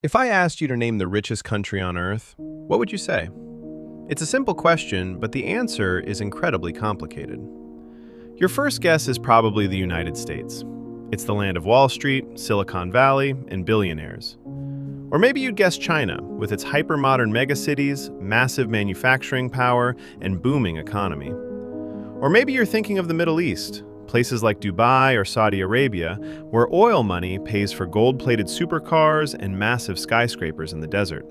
If I asked you to name the richest country on Earth, what would you say? It's a simple question, but the answer is incredibly complicated. Your first guess is probably the United States. It's the land of Wall Street, Silicon Valley, and billionaires. Or maybe you'd guess China, with its hyper-modern megacities, massive manufacturing power, and booming economy. Or maybe you're thinking of the Middle East, places like Dubai or Saudi Arabia, where oil money pays for gold-plated supercars and massive skyscrapers in the desert.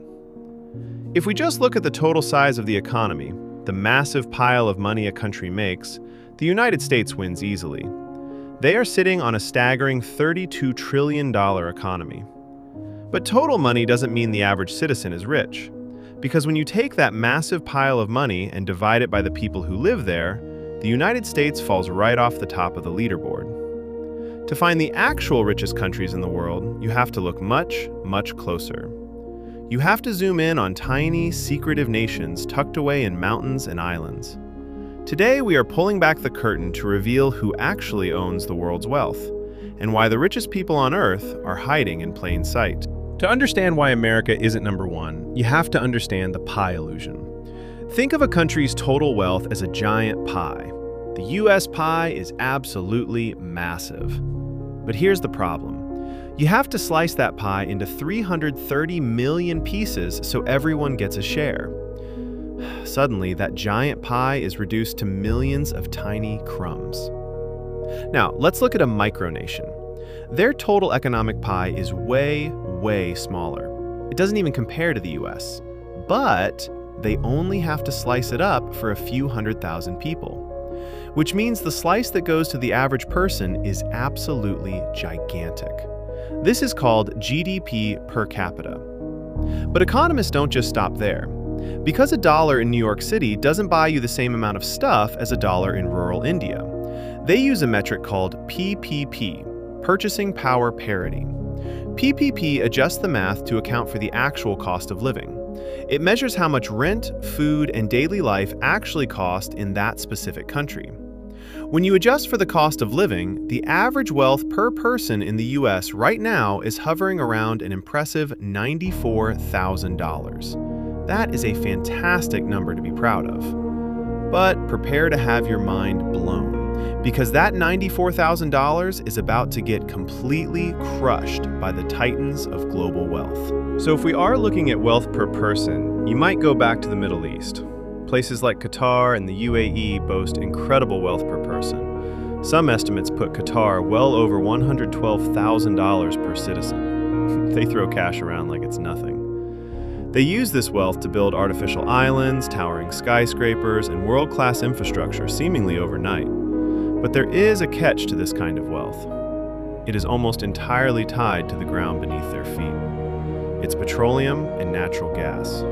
If we just look at the total size of the economy, the massive pile of money a country makes, the United States wins easily. They are sitting on a staggering $32 trillion economy. But total money doesn't mean the average citizen is rich, because when you take that massive pile of money and divide it by the people who live there, the United States falls right off the top of the leaderboard. To find the actual richest countries in the world, you have to look much, much closer. You have to zoom in on tiny, secretive nations tucked away in mountains and islands. Today, we are pulling back the curtain to reveal who actually owns the world's wealth, and why the richest people on Earth are hiding in plain sight. To understand why America isn't number one, you have to understand the pie illusion. Think of a country's total wealth as a giant pie. The US pie is absolutely massive. But here's the problem. You have to slice that pie into 330 million pieces so everyone gets a share. Suddenly, that giant pie is reduced to millions of tiny crumbs. Now, let's look at a micronation. Their total economic pie is way, way smaller. It doesn't even compare to the US. But they only have to slice it up for a few 100,000 people, which means the slice that goes to the average person is absolutely gigantic. This is called GDP per capita. But economists don't just stop there. Because a dollar in New York City doesn't buy you the same amount of stuff as a dollar in rural India, they use a metric called PPP, Purchasing Power Parity. PPP adjusts the math to account for the actual cost of living. It measures how much rent, food, and daily life actually cost in that specific country. When you adjust for the cost of living, the average wealth per person in the US right now is hovering around an impressive $94,000. That is a fantastic number to be proud of. But prepare to have your mind blown, because that $94,000 is about to get completely crushed by the titans of global wealth. So if we are looking at wealth per person, you might go back to the Middle East. Places like Qatar and the UAE boast incredible wealth per person. Some estimates put Qatar well over $112,000 per citizen. They throw cash around like it's nothing. They use this wealth to build artificial islands, towering skyscrapers, and world-class infrastructure seemingly overnight. But there is a catch to this kind of wealth. It is almost entirely tied to the ground beneath their feet. It's petroleum and natural gas.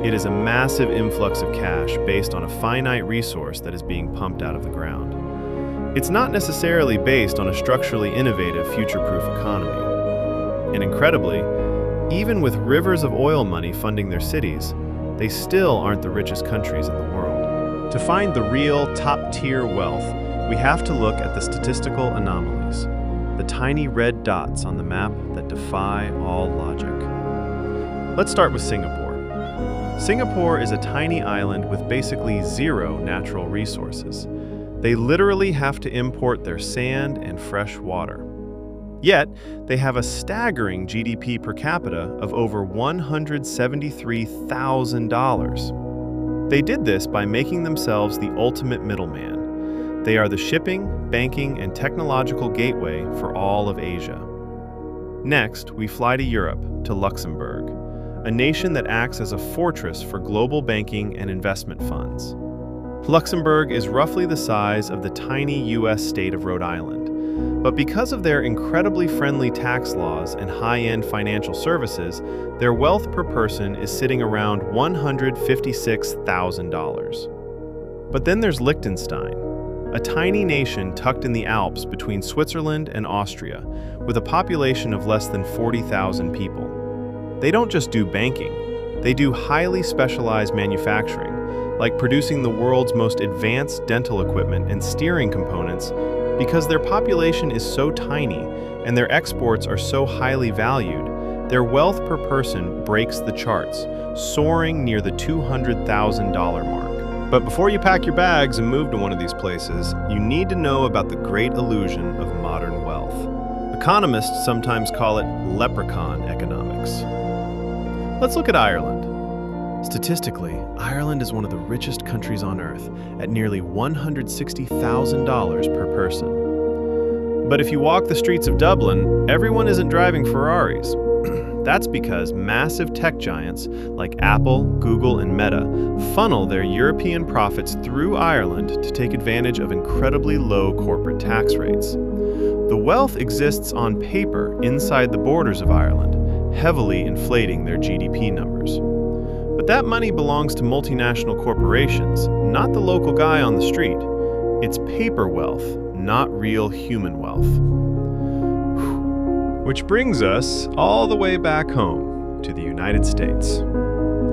It is a massive influx of cash based on a finite resource that is being pumped out of the ground. It's not necessarily based on a structurally innovative, future-proof economy. And incredibly, even with rivers of oil money funding their cities, they still aren't the richest countries in the world. To find the real top-tier wealth, we have to look at the statistical anomalies, the tiny red dots on the map that defy all logic. Let's start with Singapore. Singapore is a tiny island with basically zero natural resources. They literally have to import their sand and fresh water. Yet, they have a staggering GDP per capita of over $173,000. They did this by making themselves the ultimate middleman. They are the shipping, banking, and technological gateway for all of Asia. Next, we fly to Europe, to Luxembourg, a nation that acts as a fortress for global banking and investment funds. Luxembourg is roughly the size of the tiny US state of Rhode Island. But because of their incredibly friendly tax laws and high-end financial services, their wealth per person is sitting around $156,000. But then there's Liechtenstein, a tiny nation tucked in the Alps between Switzerland and Austria, with a population of less than 40,000 people. They don't just do banking, they do highly specialized manufacturing, like producing the world's most advanced dental equipment and steering components. Because their population is so tiny and their exports are so highly valued, Their wealth per person breaks the charts, soaring near the $200,000 mark. But before you pack your bags and move to one of these places, you need to know about the great illusion of modern wealth. Economists sometimes call it Leprechaun Economics. Let's look at Ireland. Statistically, Ireland is one of the richest countries on Earth at nearly $160,000 per person. But if you walk the streets of Dublin, everyone isn't driving Ferraris. That's because massive tech giants like Apple, Google, and Meta funnel their European profits through Ireland to take advantage of incredibly low corporate tax rates. The wealth exists on paper inside the borders of Ireland, heavily inflating their GDP numbers. But that money belongs to multinational corporations, not the local guy on the street. It's paper wealth, not real human wealth. Which brings us all the way back home to the United States.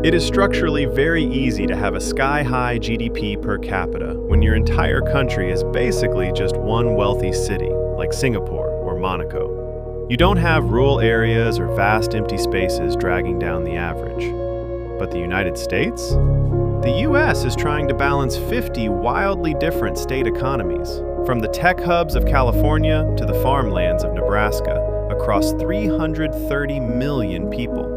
It is structurally very easy to have a sky-high GDP per capita when your entire country is basically just one wealthy city, like Singapore or Monaco. You don't have rural areas or vast empty spaces dragging down the average. But the United States? The US is trying to balance 50 wildly different state economies, from the tech hubs of California to the farmlands of Nebraska, across 330 million people.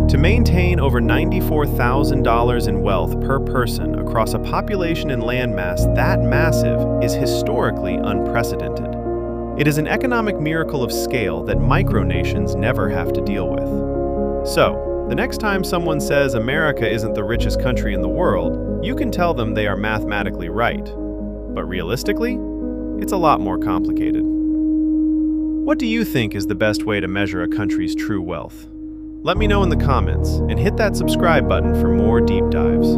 To maintain over $94,000 in wealth per person across a population and landmass that massive is historically unprecedented. It is an economic miracle of scale that micronations never have to deal with. So, the next time someone says America isn't the richest country in the world, you can tell them they are mathematically right. But realistically, it's a lot more complicated. What do you think is the best way to measure a country's true wealth? Let me know in the comments, and hit that subscribe button for more deep dives.